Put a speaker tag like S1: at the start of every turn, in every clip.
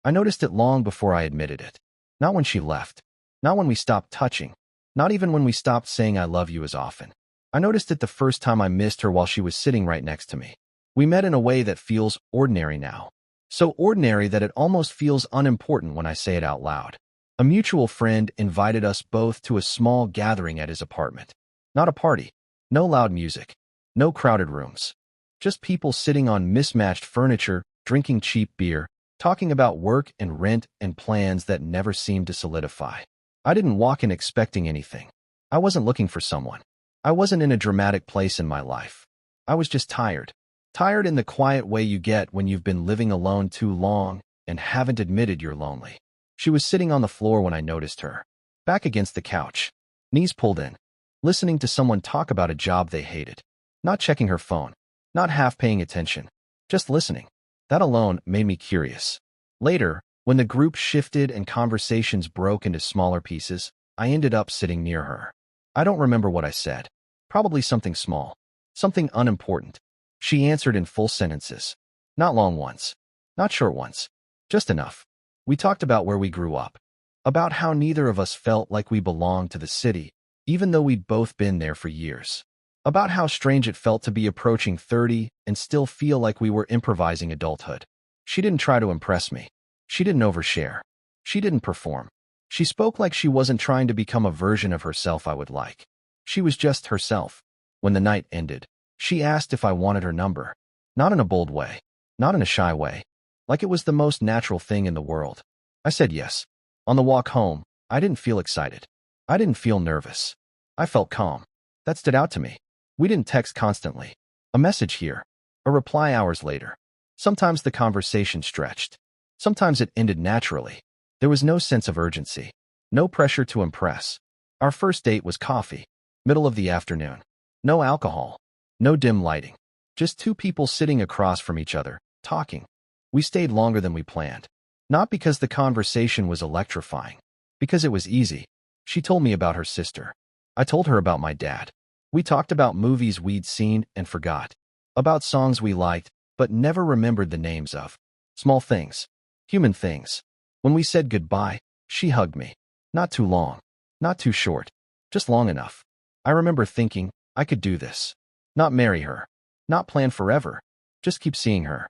S1: I noticed it long before I admitted it. Not when she left. Not when we stopped touching. Not even when we stopped saying I love you as often. I noticed it the first time I missed her while she was sitting right next to me. We met in a way that feels ordinary now. So ordinary that it almost feels unimportant when I say it out loud. A mutual friend invited us both to a small gathering at his apartment. Not a party. No loud music. No crowded rooms. Just people sitting on mismatched furniture, drinking cheap beer, talking about work and rent and plans that never seemed to solidify. I didn't walk in expecting anything. I wasn't looking for someone. I wasn't in a dramatic place in my life. I was just tired. Tired in the quiet way you get when you've been living alone too long and haven't admitted you're lonely. She was sitting on the floor when I noticed her. Back against the couch. Knees pulled in. Listening to someone talk about a job they hated. Not checking her phone. Not half paying attention. Just listening. That alone made me curious. Later, when the group shifted and conversations broke into smaller pieces, I ended up sitting near her. I don't remember what I said. Probably something small. Something unimportant. She answered in full sentences. Not long ones. Not short ones. Just enough. We talked about where we grew up. About how neither of us felt like we belonged to the city, even though we'd both been there for years. About how strange it felt to be approaching 30 and still feel like we were improvising adulthood. She didn't try to impress me. She didn't overshare. She didn't perform. She spoke like she wasn't trying to become a version of herself I would like. She was just herself. When the night ended, she asked if I wanted her number. Not in a bold way. Not in a shy way. Like it was the most natural thing in the world. I said yes. On the walk home, I didn't feel excited. I didn't feel nervous. I felt calm. That stood out to me. We didn't text constantly. A message here. A reply hours later. Sometimes the conversation stretched. Sometimes it ended naturally. There was no sense of urgency. No pressure to impress. Our first date was coffee. Middle of the afternoon. No alcohol. No dim lighting. Just two people sitting across from each other, talking. We stayed longer than we planned. Not because the conversation was electrifying. Because it was easy. She told me about her sister. I told her about my dad. We talked about movies we'd seen and forgot. About songs we liked, but never remembered the names of. Small things. Human things. When we said goodbye, she hugged me. Not too long. Not too short. Just long enough. I remember thinking, I could do this. Not marry her. Not plan forever. Just keep seeing her.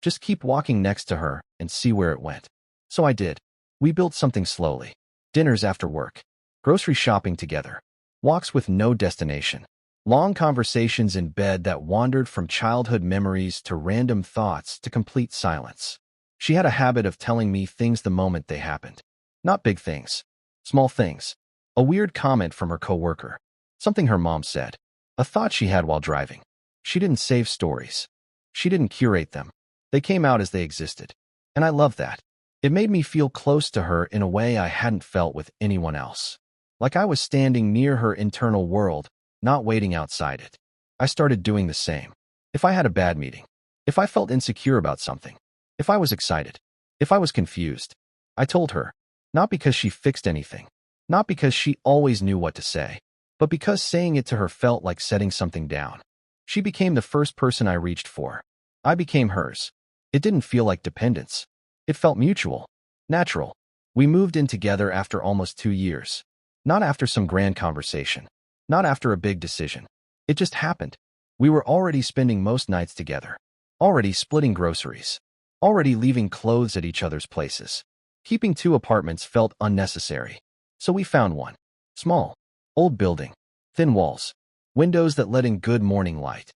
S1: Just keep walking next to her and see where it went. So I did. We built something slowly. Dinners after work. Grocery shopping together. Walks with no destination. Long conversations in bed that wandered from childhood memories to random thoughts to complete silence. She had a habit of telling me things the moment they happened. Not big things. Small things. A weird comment from her coworker. Something her mom said. A thought she had while driving. She didn't save stories. She didn't curate them. They came out as they existed. And I loved that. It made me feel close to her in a way I hadn't felt with anyone else. Like I was standing near her internal world, not waiting outside it. I started doing the same. If I had a bad meeting. If I felt insecure about something. If I was excited. If I was confused. I told her. Not because she fixed anything. Not because she always knew what to say. But because saying it to her felt like setting something down. She became the first person I reached for. I became hers. It didn't feel like dependence. It felt mutual. Natural. We moved in together after almost 2 years. Not after some grand conversation. Not after a big decision. It just happened. We were already spending most nights together. Already splitting groceries. Already leaving clothes at each other's places. Keeping 2 apartments felt unnecessary. So we found one. Small. Old building. Thin walls. Windows that let in good morning light.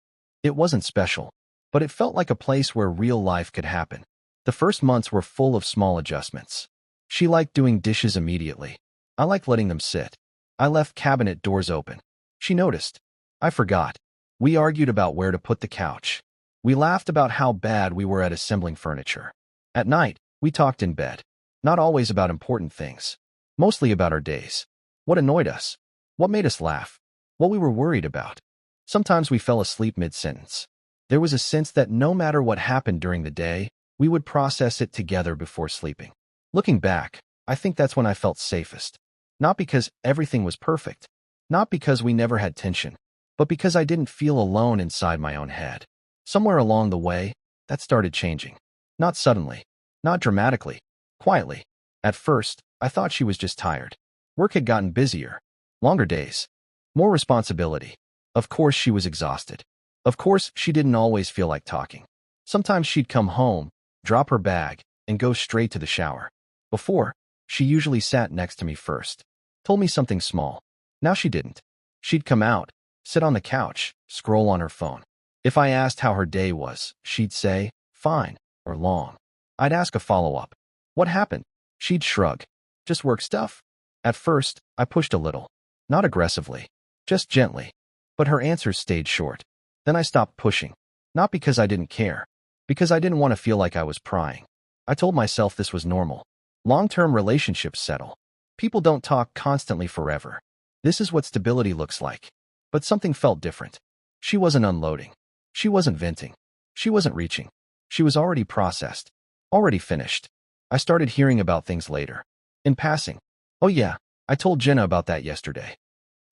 S1: It wasn't special. But it felt like a place where real life could happen. The first months were full of small adjustments. She liked doing dishes immediately. I liked letting them sit. I left cabinet doors open. She noticed. I forgot. We argued about where to put the couch. We laughed about how bad we were at assembling furniture. At night, we talked in bed. Not always about important things. Mostly about our days. What annoyed us. What made us laugh. What we were worried about. Sometimes we fell asleep mid-sentence. There was a sense that no matter what happened during the day, we would process it together before sleeping. Looking back, I think that's when I felt safest. Not because everything was perfect. Not because we never had tension. But because I didn't feel alone inside my own head. Somewhere along the way, that started changing. Not suddenly. Not dramatically. quietly. At first, I thought she was just tired. Work had gotten busier. Longer days. More responsibility. Of course she was exhausted. Of course she didn't always feel like talking. Sometimes she'd come home, drop her bag, and go straight to the shower. Before, she usually sat next to me first. Told me something small. Now she didn't. She'd come out, sit on the couch, scroll on her phone. If I asked how her day was, she'd say, fine, or long. I'd ask a follow-up. What happened? She'd shrug. Just work stuff. At first, I pushed a little. Not aggressively. Just gently. But her answers stayed short. Then I stopped pushing. Not because I didn't care. Because I didn't want to feel like I was prying. I told myself this was normal. Long-term relationships settle. People don't talk constantly forever. This is what stability looks like. But something felt different. She wasn't unloading. She wasn't venting. She wasn't reaching. She was already processed. Already finished. I started hearing about things later. In passing. Oh yeah, I told Jenna about that yesterday.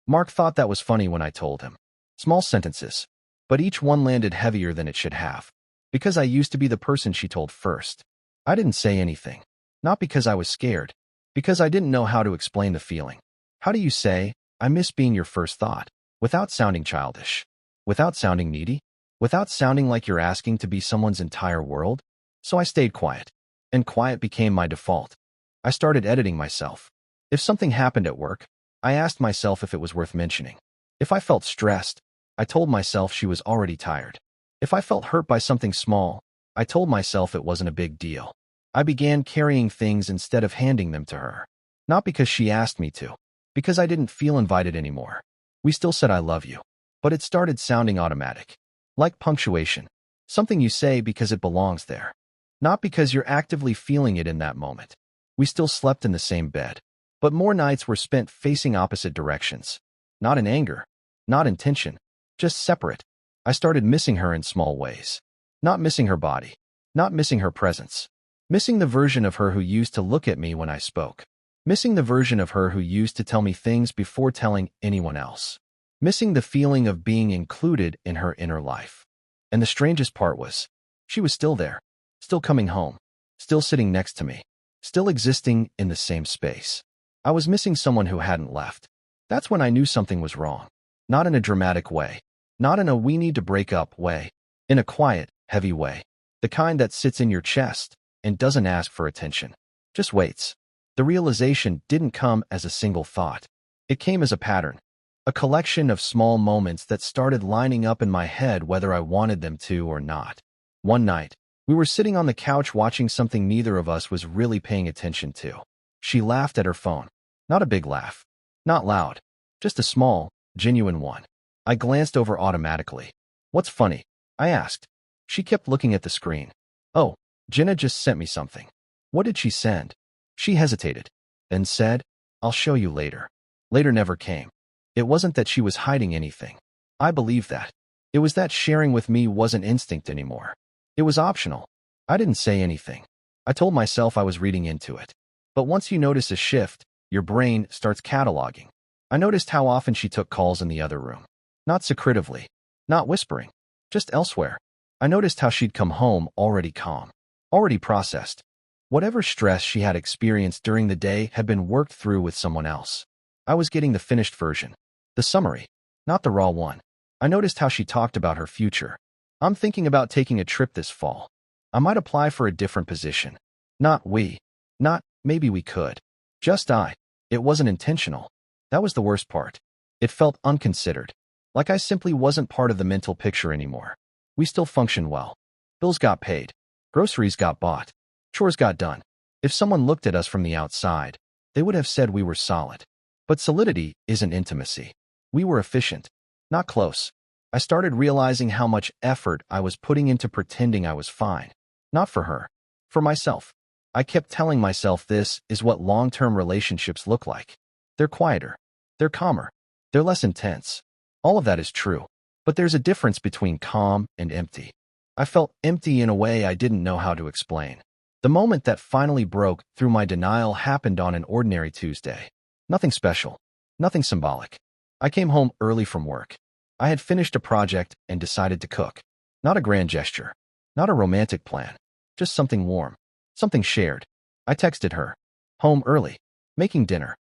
S1: Mark thought that was funny when I told him. Small sentences. But each one landed heavier than it should have. Because I used to be the person she told first. I didn't say anything. Not because I was scared. Because I didn't know how to explain the feeling. How do you say, I miss being your first thought, without sounding childish? Without sounding needy? Without sounding like you're asking to be someone's entire world? So I stayed quiet. And quiet became my default. I started editing myself. If something happened at work, I asked myself if it was worth mentioning. If I felt stressed, I told myself she was already tired. If I felt hurt by something small, I told myself it wasn't a big deal. I began carrying things instead of handing them to her. Not because she asked me to. Because I didn't feel invited anymore. We still said I love you. But it started sounding automatic. Like punctuation. Something you say because it belongs there. Not because you're actively feeling it in that moment. We still slept in the same bed. But more nights were spent facing opposite directions. Not in anger. Not in tension. Just separate. I started missing her in small ways. Not missing her body. Not missing her presence. Missing the version of her who used to look at me when I spoke. Missing the version of her who used to tell me things before telling anyone else. Missing the feeling of being included in her inner life. And the strangest part was, she was still there. Still coming home. Still sitting next to me. Still existing in the same space. I was missing someone who hadn't left. That's when I knew something was wrong. Not in a dramatic way. Not in a we need to break up way. In a quiet, heavy way. The kind that sits in your chest and doesn't ask for attention. Just waits. The realization didn't come as a single thought. It came as a pattern. A collection of small moments that started lining up in my head whether I wanted them to or not. One night, we were sitting on the couch watching something neither of us was really paying attention to. She laughed at her phone. Not a big laugh. Not loud. Just a small, genuine one. I glanced over automatically. What's funny? I asked. She kept looking at the screen. Oh, Jenna just sent me something. What did she send? She hesitated. Then said, I'll show you later. Later never came. It wasn't that she was hiding anything. I believed that. It was that sharing with me wasn't instinct anymore. It was optional. I didn't say anything. I told myself I was reading into it. But once you notice a shift, your brain starts cataloging. I noticed how often she took calls in the other room. Not secretively. Not whispering. Just elsewhere. I noticed how she'd come home already calm. Already processed. Whatever stress she had experienced during the day had been worked through with someone else. I was getting the finished version. The summary. Not the raw one. I noticed how she talked about her future. I'm thinking about taking a trip this fall. I might apply for a different position. Not we. Not maybe we could. Just I. It wasn't intentional. That was the worst part. It felt unconsidered. Like I simply wasn't part of the mental picture anymore. We still functioned well. Bills got paid. Groceries got bought. Chores got done. If someone looked at us from the outside, they would have said we were solid. But solidity isn't intimacy. We were efficient. Not close. I started realizing how much effort I was putting into pretending I was fine. Not for her. For myself. I kept telling myself this is what long-term relationships look like. They're quieter. They're calmer. They're less intense. All of that is true. But there's a difference between calm and empty. I felt empty in a way I didn't know how to explain. The moment that finally broke through my denial happened on an ordinary Tuesday. Nothing special. Nothing symbolic. I came home early from work. I had finished a project and decided to cook. Not a grand gesture. Not a romantic plan. Just something warm. Something shared. I texted her. Home early. Making dinner.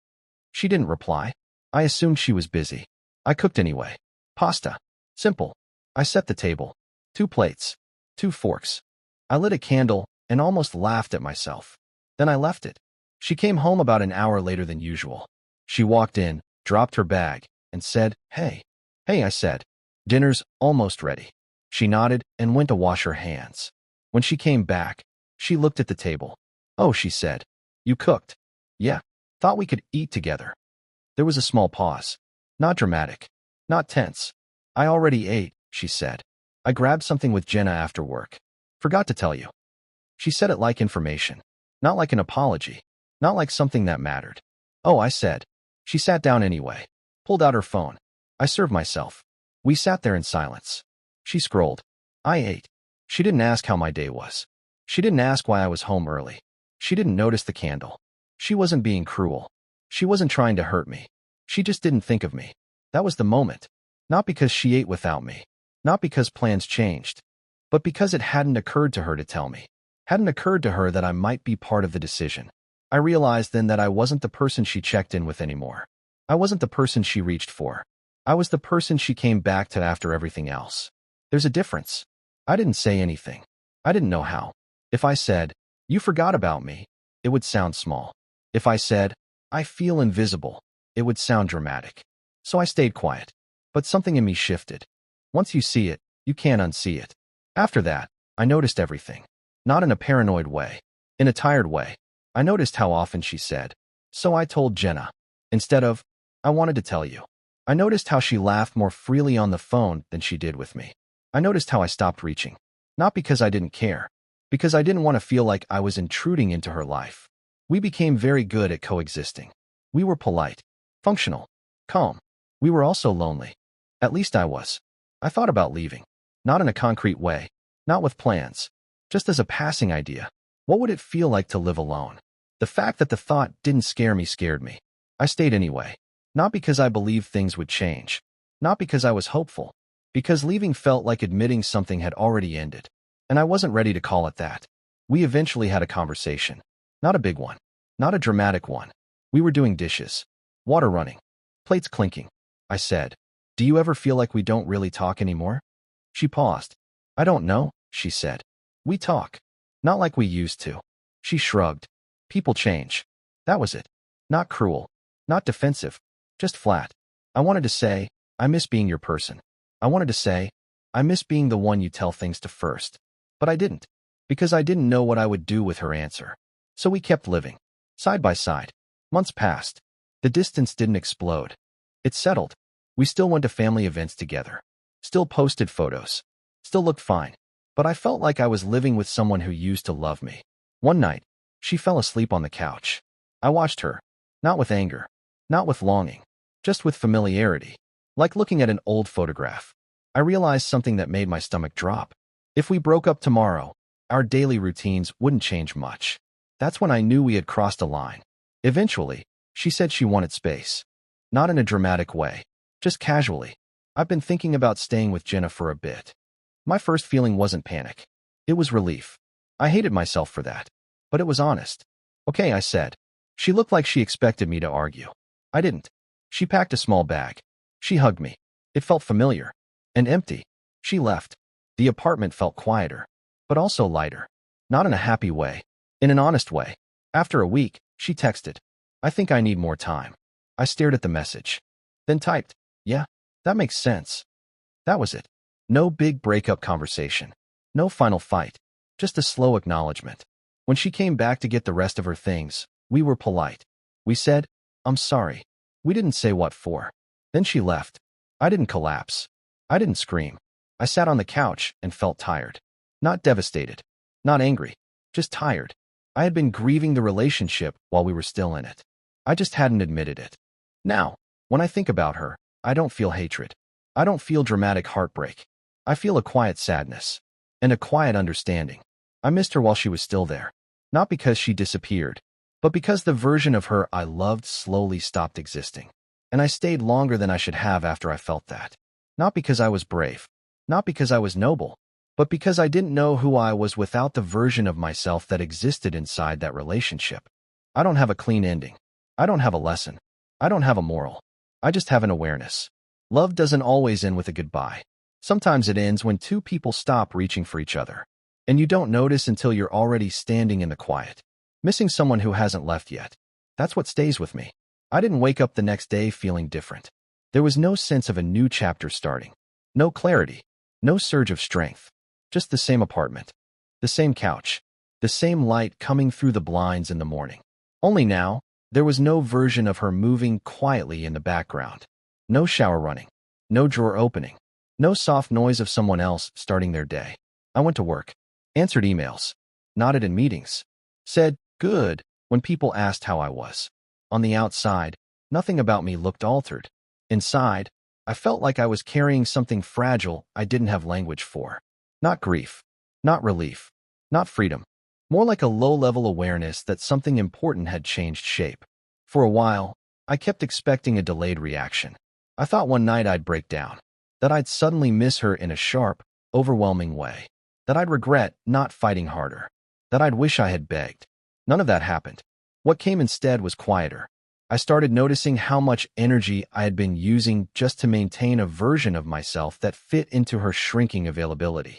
S1: She didn't reply. I assumed she was busy. I cooked anyway. Pasta. Simple. I set the table. 2 plates. 2 forks. I lit a candle and almost laughed at myself. Then I left it. She came home about an hour later than usual. She walked in, dropped her bag, and said, "Hey." "Hey," I said. "Dinner's almost ready." She nodded and went to wash her hands. When she came back, she looked at the table. "Oh," she said. "You cooked?" "Yeah. Thought we could eat together." There was a small pause. Not dramatic. Not tense. "I already ate," she said. "I grabbed something with Jenna after work. Forgot to tell you." She said it like information. Not like an apology. Not like something that mattered. "Oh," I said. She sat down anyway. Pulled out her phone. I served myself. We sat there in silence. She scrolled. I ate. She didn't ask how my day was. She didn't ask why I was home early. She didn't notice the candle. She wasn't being cruel. She wasn't trying to hurt me. She just didn't think of me. That was the moment. Not because she ate without me. Not because plans changed. But because it hadn't occurred to her to tell me. Hadn't occurred to her that I might be part of the decision. I realized then that I wasn't the person she checked in with anymore. I wasn't the person she reached for. I was the person she came back to after everything else. There's a difference. I didn't say anything. I didn't know how. If I said, "You forgot about me," it would sound small. If I said, "I feel invisible," it would sound dramatic. So I stayed quiet. But something in me shifted. Once you see it, you can't unsee it. After that, I noticed everything. Not in a paranoid way. In a tired way. I noticed how often she said, "So I told Jenna," instead of, "I wanted to tell you." I noticed how she laughed more freely on the phone than she did with me. I noticed how I stopped reaching. Not because I didn't care. Because I didn't want to feel like I was intruding into her life. We became very good at coexisting. We were polite. Functional. Calm. We were also lonely. At least I was. I thought about leaving. Not in a concrete way. Not with plans. Just as a passing idea. What would it feel like to live alone? The fact that the thought didn't scare me scared me. I stayed anyway. Not because I believed things would change. Not because I was hopeful. Because leaving felt like admitting something had already ended. And I wasn't ready to call it that. We eventually had a conversation. Not a big one. Not a dramatic one. We were doing dishes. Water running. Plates clinking. I said, "Do you ever feel like we don't really talk anymore?" She paused. "I don't know," she said. "We talk. Not like we used to." She shrugged. "People change." That was it. Not cruel. Not defensive. Just flat. I wanted to say, "I miss being your person." I wanted to say, "I miss being the one you tell things to first." But I didn't. Because I didn't know what I would do with her answer. So we kept living. Side by side. Months passed. The distance didn't explode. It settled. We still went to family events together. Still posted photos. Still looked fine. But I felt like I was living with someone who used to love me. One night, she fell asleep on the couch. I watched her. Not with anger. Not with longing. Just with familiarity. Like looking at an old photograph. I realized something that made my stomach drop. If we broke up tomorrow, our daily routines wouldn't change much. That's when I knew we had crossed a line. Eventually, she said she wanted space. Not in a dramatic way. Just casually. "I've been thinking about staying with Jenna for a bit." My first feeling wasn't panic. It was relief. I hated myself for that. But it was honest. "Okay," I said. She looked like she expected me to argue. I didn't. She packed a small bag. She hugged me. It felt familiar. And empty. She left. The apartment felt quieter. But also lighter. Not in a happy way. In an honest way. After a week, she texted, "I think I need more time." I stared at the message. Then typed, "Yeah, that makes sense." That was it. No big breakup conversation. No final fight. Just a slow acknowledgement. When she came back to get the rest of her things, we were polite. We said, "I'm sorry." We didn't say what for. Then she left. I didn't collapse. I didn't scream. I sat on the couch and felt tired. Not devastated. Not angry. Just tired. I had been grieving the relationship while we were still in it. I just hadn't admitted it. Now, when I think about her, I don't feel hatred. I don't feel dramatic heartbreak. I feel a quiet sadness. And a quiet understanding. I missed her while she was still there. Not because she disappeared, but because the version of her I loved slowly stopped existing. And I stayed longer than I should have after I felt that. Not because I was brave. Not because I was noble. But but because I didn't know who I was without the version of myself that existed inside that relationship. I don't have a clean ending. I don't have a lesson. I don't have a moral. I just have an awareness. Love doesn't always end with a goodbye. Sometimes it ends when two people stop reaching for each other. And you don't notice until you're already standing in the quiet, missing someone who hasn't left yet. That's what stays with me. I didn't wake up the next day feeling different. There was no sense of a new chapter starting. No clarity. No surge of strength. Just the same apartment. The same couch. The same light coming through the blinds in the morning. Only now, there was no version of her moving quietly in the background. No shower running. No drawer opening. No soft noise of someone else starting their day. I went to work. Answered emails. Nodded in meetings. Said, good, when people asked how I was. On the outside, nothing about me looked altered. Inside, I felt like I was carrying something fragile I didn't have language for. Not grief. Not relief. Not freedom. More like a low-level awareness that something important had changed shape. For a while, I kept expecting a delayed reaction. I thought one night I'd break down. That I'd suddenly miss her in a sharp, overwhelming way. That I'd regret not fighting harder. That I'd wish I had begged. None of that happened. What came instead was quieter. I started noticing how much energy I had been using just to maintain a version of myself that fit into her shrinking availability.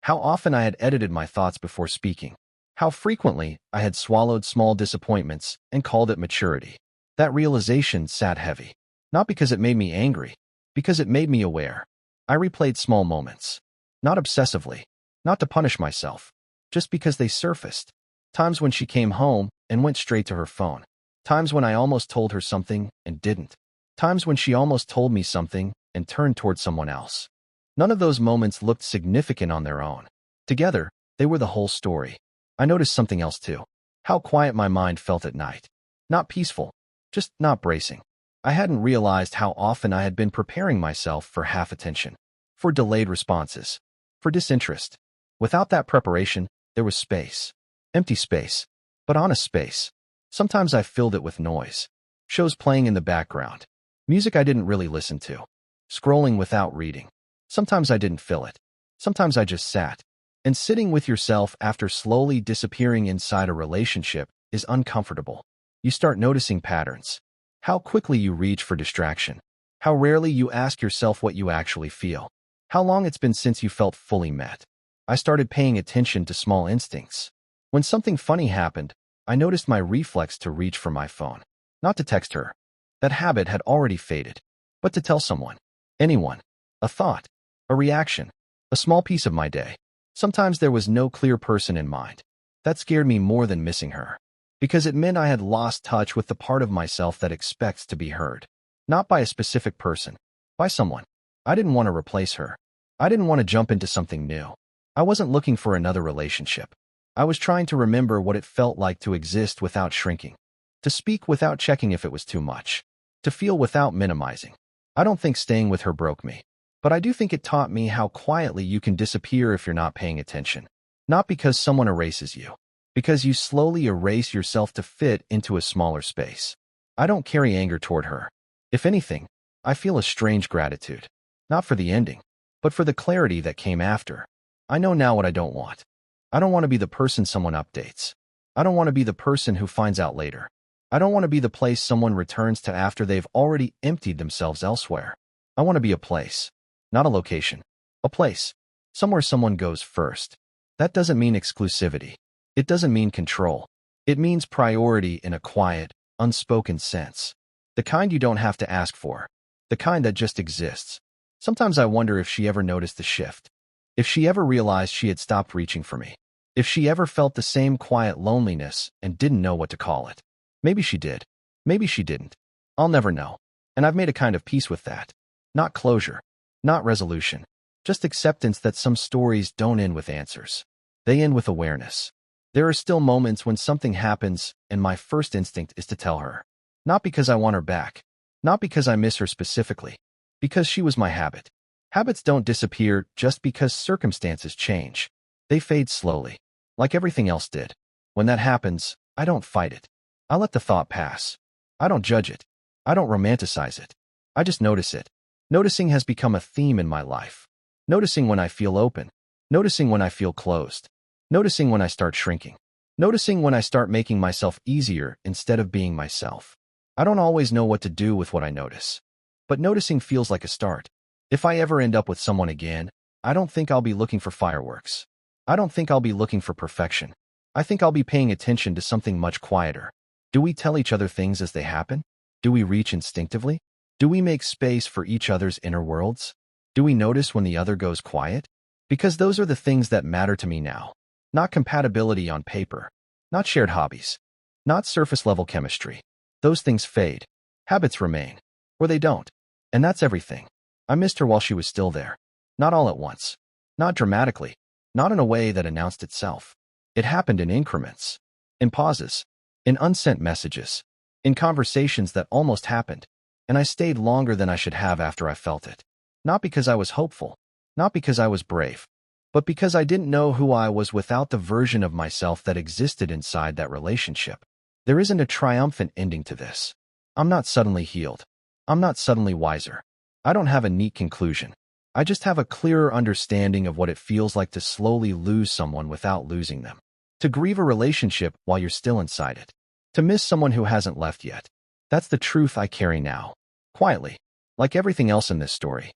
S1: How often I had edited my thoughts before speaking. How frequently I had swallowed small disappointments and called it maturity. That realization sat heavy. Not because it made me angry, because it made me aware. I replayed small moments. Not obsessively. Not to punish myself. Just because they surfaced. Times when she came home and went straight to her phone. Times when I almost told her something and didn't. Times when she almost told me something and turned toward someone else. None of those moments looked significant on their own. Together, they were the whole story. I noticed something else too. How quiet my mind felt at night. Not peaceful, just not bracing. I hadn't realized how often I had been preparing myself for half attention, for delayed responses, for disinterest. Without that preparation, there was space. Empty space, but honest space. Sometimes I filled it with noise. Shows playing in the background. Music I didn't really listen to. Scrolling without reading. Sometimes I didn't fill it. Sometimes I just sat. And sitting with yourself after slowly disappearing inside a relationship is uncomfortable. You start noticing patterns. How quickly you reach for distraction. How rarely you ask yourself what you actually feel. How long it's been since you felt fully met. I started paying attention to small instincts. When something funny happened, I noticed my reflex to reach for my phone. Not to text her. That habit had already faded. But to tell someone. Anyone. A thought. A reaction. A small piece of my day. Sometimes there was no clear person in mind. That scared me more than missing her. Because it meant I had lost touch with the part of myself that expects to be heard. Not by a specific person. By someone. I didn't want to replace her. I didn't want to jump into something new. I wasn't looking for another relationship. I was trying to remember what it felt like to exist without shrinking. To speak without checking if it was too much. To feel without minimizing. I don't think staying with her broke me. But I do think it taught me how quietly you can disappear if you're not paying attention. Not because someone erases you. Because you slowly erase yourself to fit into a smaller space. I don't carry anger toward her. If anything, I feel a strange gratitude. Not for the ending, but for the clarity that came after. I know now what I don't want. I don't want to be the person someone updates. I don't want to be the person who finds out later. I don't want to be the place someone returns to after they've already emptied themselves elsewhere. I want to be a place. Not a location. A place. Somewhere someone goes first. That doesn't mean exclusivity. It doesn't mean control. It means priority in a quiet, unspoken sense. The kind you don't have to ask for. The kind that just exists. Sometimes I wonder if she ever noticed the shift. If she ever realized she had stopped reaching for me. If she ever felt the same quiet loneliness and didn't know what to call it. Maybe she did. Maybe she didn't. I'll never know. And I've made a kind of peace with that. Not closure. Not resolution. Just acceptance that some stories don't end with answers. They end with awareness. There are still moments when something happens and my first instinct is to tell her. Not because I want her back. Not because I miss her specifically. Because she was my habit. Habits don't disappear just because circumstances change. They fade slowly. Like everything else did. When that happens, I don't fight it. I let the thought pass. I don't judge it. I don't romanticize it. I just notice it. Noticing has become a theme in my life. Noticing when I feel open. Noticing when I feel closed. Noticing when I start shrinking. Noticing when I start making myself easier instead of being myself. I don't always know what to do with what I notice. But noticing feels like a start. If I ever end up with someone again, I don't think I'll be looking for fireworks. I don't think I'll be looking for perfection. I think I'll be paying attention to something much quieter. Do we tell each other things as they happen? Do we reach instinctively? Do we make space for each other's inner worlds? Do we notice when the other goes quiet? Because those are the things that matter to me now. Not compatibility on paper. Not shared hobbies. Not surface-level chemistry. Those things fade. Habits remain. Or they don't. And that's everything. I missed her while she was still there. Not all at once. Not dramatically. Not in a way that announced itself. It happened in increments. In pauses. In unsent messages. In conversations that almost happened. And I stayed longer than I should have after I felt it. Not because I was hopeful. Not because I was brave. But because I didn't know who I was without the version of myself that existed inside that relationship. There isn't a triumphant ending to this. I'm not suddenly healed. I'm not suddenly wiser. I don't have a neat conclusion. I just have a clearer understanding of what it feels like to slowly lose someone without losing them. To grieve a relationship while you're still inside it. To miss someone who hasn't left yet. That's the truth I carry now. Quietly. Like everything else in this story.